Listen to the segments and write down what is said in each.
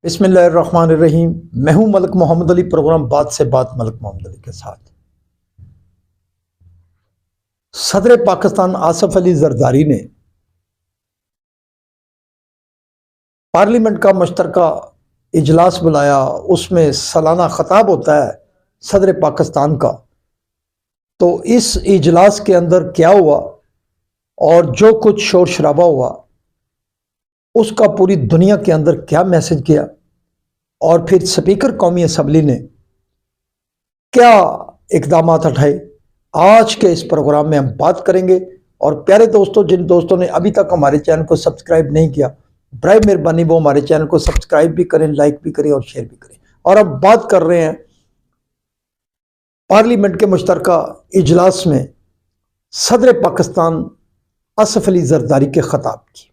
बिस्मिल्लाहिर्रहमानिर्रहीम। मैं हूं मलिक मोहम्मद अली। प्रोग्राम बात से बात मलिक मोहम्मद अली के साथ। सदर पाकिस्तान आसिफ अली जरदारी ने पार्लियामेंट का मुश्तरका इजलास बुलाया। उसमें सालाना खताब होता है सदर पाकिस्तान का। तो इस इजलास के अंदर क्या हुआ और जो कुछ शोर शराबा हुआ उसका पूरी दुनिया के अंदर क्या मैसेज किया, और फिर स्पीकर कौमी असम्बली ने क्या इकदाम उठाए, आज के इस प्रोग्राम में हम बात करेंगे। और प्यारे दोस्तों, जिन दोस्तों ने अभी तक हमारे चैनल को सब्सक्राइब नहीं किया, बराए मेहरबानी वो हमारे चैनल को सब्सक्राइब भी करें, लाइक भी करें और शेयर भी करें। और अब बात कर रहे हैं पार्लियामेंट के मुश्तरका इजलास में सदर पाकिस्तान आसिफ अली जरदारी के खताब की।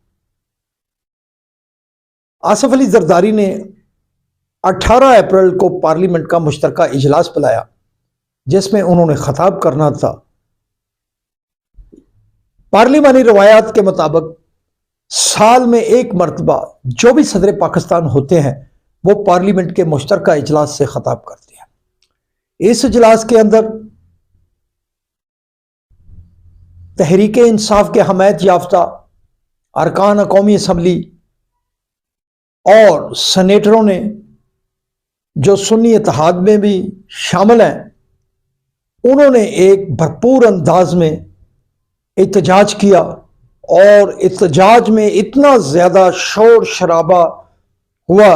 आसिफ अली जरदारी ने 18 अप्रैल को पार्लियामेंट का मुश्तरका इजलास बुलाया जिसमें उन्होंने खताब करना था। पार्लिमानी रवायात के मुताबिक साल में एक मरतबा जो भी सदर पाकिस्तान होते हैं वो पार्लियामेंट के मुश्तरका इजलास से खताब करते हैं। इस इजलास के अंदर तहरीक इंसाफ के हमायत याफ्ता अरकान कौमी असम्बली और सेनेटरों ने जो सुन्नी इत्तेहाद में भी शामिल हैं, उन्होंने एक भरपूर अंदाज में एहतजाज किया। और एहतजाज में इतना ज़्यादा शोर शराबा हुआ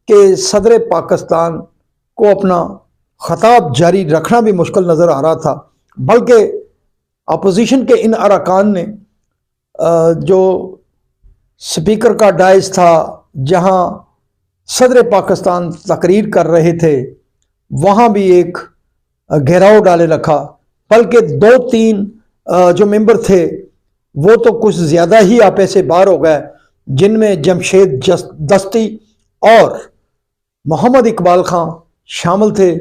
कि सदर पाकिस्तान को अपना खताब जारी रखना भी मुश्किल नज़र आ रहा था। बल्कि अपोजिशन के इन अरकान ने जो स्पीकर का डाइस था जहां सदर पाकिस्तान तकरीर कर रहे थे, वहां भी एक घेराव डाले रखा। बल्कि 2-3 जो मेंबर थे वो तो कुछ ज़्यादा ही आपे से बाहर हो गए, जिनमें जमशेद दस्ती और मोहम्मद इकबाल खां शामिल थे।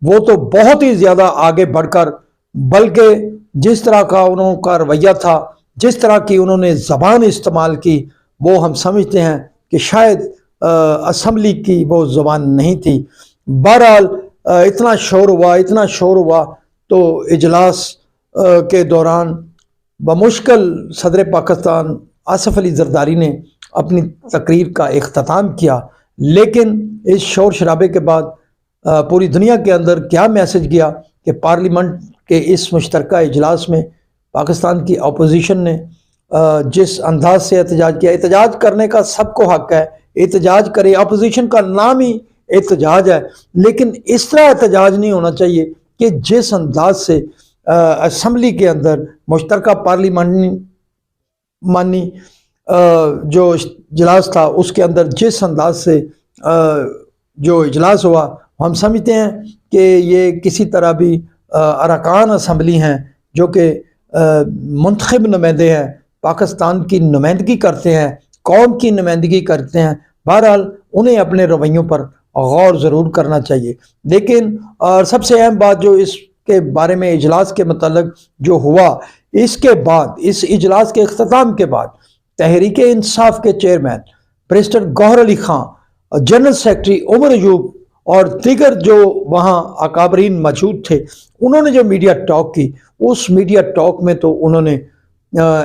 वो तो बहुत ही ज़्यादा आगे बढ़कर, बल्कि जिस तरह का उनका रवैया था, जिस तरह की उन्होंने ज़बान इस्तेमाल की, वो हम समझते हैं कि शायद असम्बली की वो ज़बान नहीं थी। बहरहाल इतना शोर हुआ तो इजलास के दौरान बमुश्किल सदर पाकिस्तान आसिफ अली जरदारी ने अपनी तकरीर का इख्तिताम किया। लेकिन इस शोर शराबे के बाद पूरी दुनिया के अंदर क्या मैसेज गया कि पार्लियामेंट के इस मुश्तरका इजलास में पाकिस्तान की अपोजिशन ने जिस अंदाज से एहतजाज किया। एहतजाज करने का सबको हक है, एहतजाज करे, अपोजिशन का नाम ही एहतजाज है, लेकिन इस तरह एहतजाज नहीं होना चाहिए कि जिस अंदाज से असम्बली के अंदर मुश्तरका पार्लिमानी जो इजलास था उसके अंदर जिस अंदाज से जो इजलास हुआ, हम समझते हैं कि ये किसी तरह भी अरकान असम्बली हैं जो कि मुंतखब नुमाइंदे हैं, पाकिस्तान की नुमाइंदगी करते हैं, कौम की नुमाइंदगी करते हैं। बहरहाल उन्हें अपने रवैयों पर गौर ज़रूर करना चाहिए। लेकिन और सबसे अहम बात जो इसके बारे में इजलास के मतलब जो हुआ, इसके बाद इस इजलास के इख्तिताम के बाद तहरीक इंसाफ के चेयरमैन बैरिस्टर गौहर अली खां, जनरल सेक्रेटरी उमर अयूब और दीगर जो वहाँ अकाबरीन मौजूद थे, उन्होंने जो मीडिया टॉक की, उस मीडिया टॉक में तो उन्होंने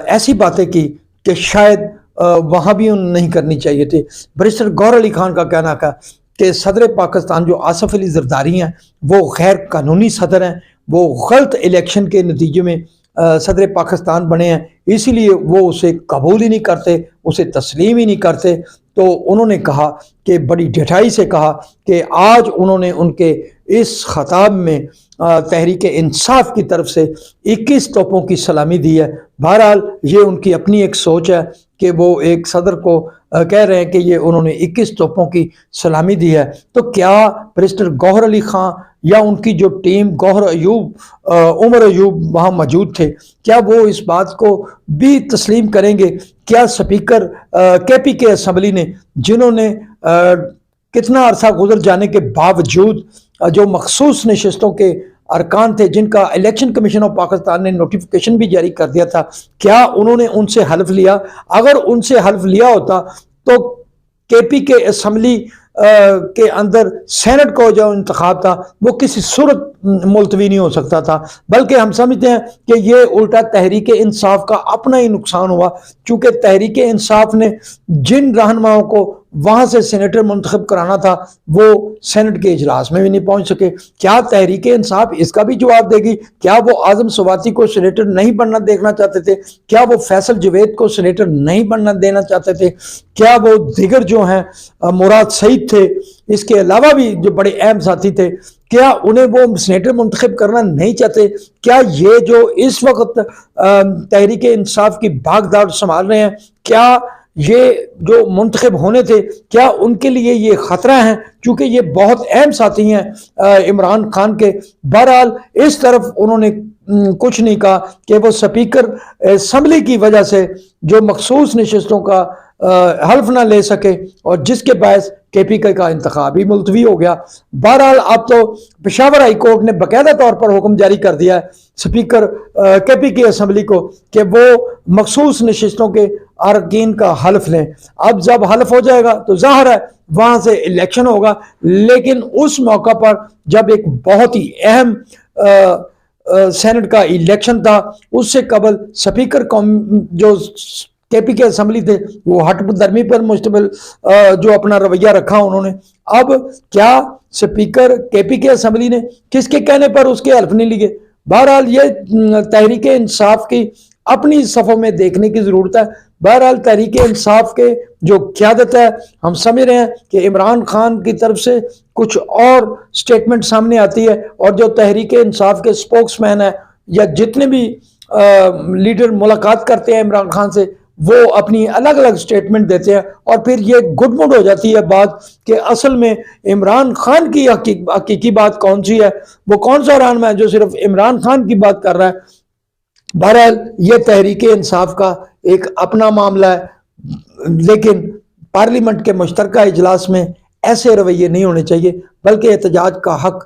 ऐसी बातें की कि शायद वहाँ भी उन्हें नहीं करनी चाहिए थी। बैरिस्टर गौहर अली खान का कहना था कि सदर पाकिस्तान जो आसिफ अली जरदारी हैं वो गैर कानूनी सदर हैं, वो गलत इलेक्शन के नतीजे में सदर पाकिस्तान बने हैं, इसीलिए वो उसे कबूल ही नहीं करते, उसे तस्लीम ही नहीं करते। तो उन्होंने कहा कि बड़ी ढिठाई से कहा कि आज उन्होंने उनके इस खताब में तहरीक इंसाफ की तरफ से 21 तोपों की सलामी दी है। बहरहाल ये उनकी अपनी एक सोच है कि वो एक सदर को कह रहे हैं कि ये उन्होंने 21 तोपों की सलामी दी है। तो क्या बैरिस्टर गौहर अली खां या उनकी जो टीम गौहर अयूब, उमर अयूब वहाँ मौजूद थे, क्या वो इस बात को भी तस्लीम करेंगे? क्या स्पीकर KPK असम्बली ने, जिन्होंने कितना अरसा गुजर जाने के बावजूद जो मखसूस नशिस्तों के अरकान थे जिनका इलेक्शन कमीशन ऑफ पाकिस्तान ने नोटिफिकेशन भी जारी कर दिया था, क्या उन्होंने उनसे हल्फ लिया? अगर उनसे हल्फ लिया होता तो KPK असम्बली کے اندر سینٹ کو جو انتخاب تھا وہ کسی صورت ملتوی نہیں ہو سکتا تھا، بلکہ ہم سمجھتے ہیں کہ یہ الٹا تحریک انصاف کا اپنا ہی نقصان ہوا، چونکہ تحریک انصاف نے جن رہنماؤں کو وہاں سے سینیٹر منتخب کرانا تھا وہ سینٹ کے اجلاس میں بھی نہیں پہنچ سکے۔ کیا تحریک انصاف اس کا بھی جواب دے گی؟ کیا وہ اعظم سواتی کو سینیٹر نہیں بننا دیکھنا چاہتے تھے؟ کیا وہ فیصل جوید کو سینیٹر نہیں بننا دینا چاہتے تھے؟ کیا وہ دیگر جو ہیں مراد سعید تھے، اس کے علاوہ بھی جو بڑے اہم ساتھی تھے، کیا انہیں وہ سینیٹر منتخب کرنا نہیں چاہتے؟ کیا یہ جو اس وقت تحریک انصاف کی بھاگ دوڑ سنبھال رہے ہیں، کیا یہ جو منتخب ہونے تھے کیا ان کے لیے یہ خطرہ ہیں؟ چونکہ یہ بہت اہم ساتھی ہیں عمران خان کے۔ بہرحال اس طرف انہوں نے کچھ نہیں کہا کہ وہ سپیکر اسمبلی کی وجہ سے جو مخصوص نشستوں کا حلف نہ لے سکے اور جس کے باعث کے پی کے کا انتخاب ہی ملتوی ہو گیا۔ بہرحال اب تو پشاور ہائی کورٹ نے باقاعدہ طور پر حکم جاری کر دیا ہے سپیکر کے پی کے اسمبلی کو کہ وہ مخصوص نشستوں کے اراکین کا حلف لیں۔ اب جب حلف ہو جائے گا تو ظاہر ہے وہاں سے الیکشن ہوگا، لیکن اس موقع پر جب ایک بہت ہی اہم سینٹ کا الیکشن تھا، اس سے قبل سپیکر جو کے پی کے اسمبلی تھے وہ ہٹ درمی پر مشتمل جو اپنا رویہ رکھا انہوں نے۔ اب کیا سپیکر کے پی کے اسمبلی نے کس کے کہنے پر اس کے حلف نہیں لیے؟ بہرحال یہ تحریک انصاف کی اپنی صفوں میں دیکھنے کی ضرورت ہے۔ بہرحال تحریک انصاف کے جو قیادت ہے، ہم سمجھ رہے ہیں کہ عمران خان کی طرف سے کچھ اور سٹیٹمنٹ سامنے آتی ہے، اور جو تحریک انصاف کے سپوکس مین ہے یا جتنے بھی لیڈر ملاقات کرتے ہیں عمران خان سے، وہ اپنی الگ الگ سٹیٹمنٹ دیتے ہیں، اور پھر یہ گڈ مڈ ہو جاتی ہے بات کہ اصل میں عمران خان کی حقیقی بات کون سی ہے، وہ کون سا رہنما ہے جو صرف عمران خان کی بات کر رہا ہے۔ بہرحال یہ تحریک انصاف کا ایک اپنا معاملہ ہے، لیکن پارلیمنٹ کے مشترکہ اجلاس میں ایسے رویے نہیں ہونے چاہیے، بلکہ احتجاج کا حق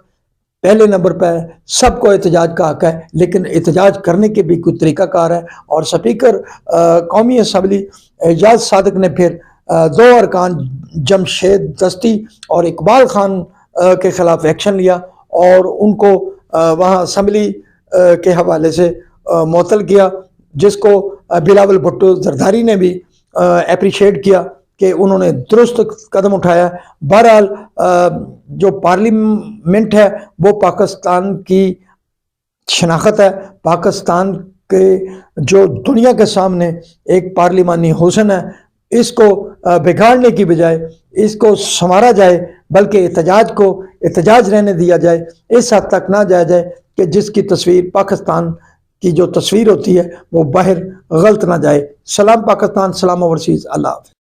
پہلے نمبر پہ ہے۔ سب کو احتجاج کا حق ہے، لیکن احتجاج کرنے کے بھی کوئی طریقہ کار ہے، اور سپیکر قومی اسمبلی اعجاز صادق نے پھر دو ارکان جمشید دستی اور اقبال خان کے خلاف ایکشن لیا اور ان کو وہاں اسمبلی کے حوالے سے معطل کیا، جس کو بلاول بھٹو زرداری نے بھی اپریشیٹ کیا کہ انہوں نے درست قدم اٹھایا۔ بہرحال جو پارلیمنٹ ہے وہ پاکستان کی شناخت ہے، پاکستان کے جو دنیا کے سامنے ایک پارلیمانی حسن ہے، اس کو بگاڑنے کی بجائے اس کو سنوارا جائے، بلکہ احتجاج کو احتجاج رہنے دیا جائے، اس حد تک نہ جایا جائے کہ جس کی تصویر پاکستان کی جو تصویر ہوتی ہے وہ باہر غلط نہ جائے۔ سلام پاکستان، سلام اوورسیز، اللہ حافظ۔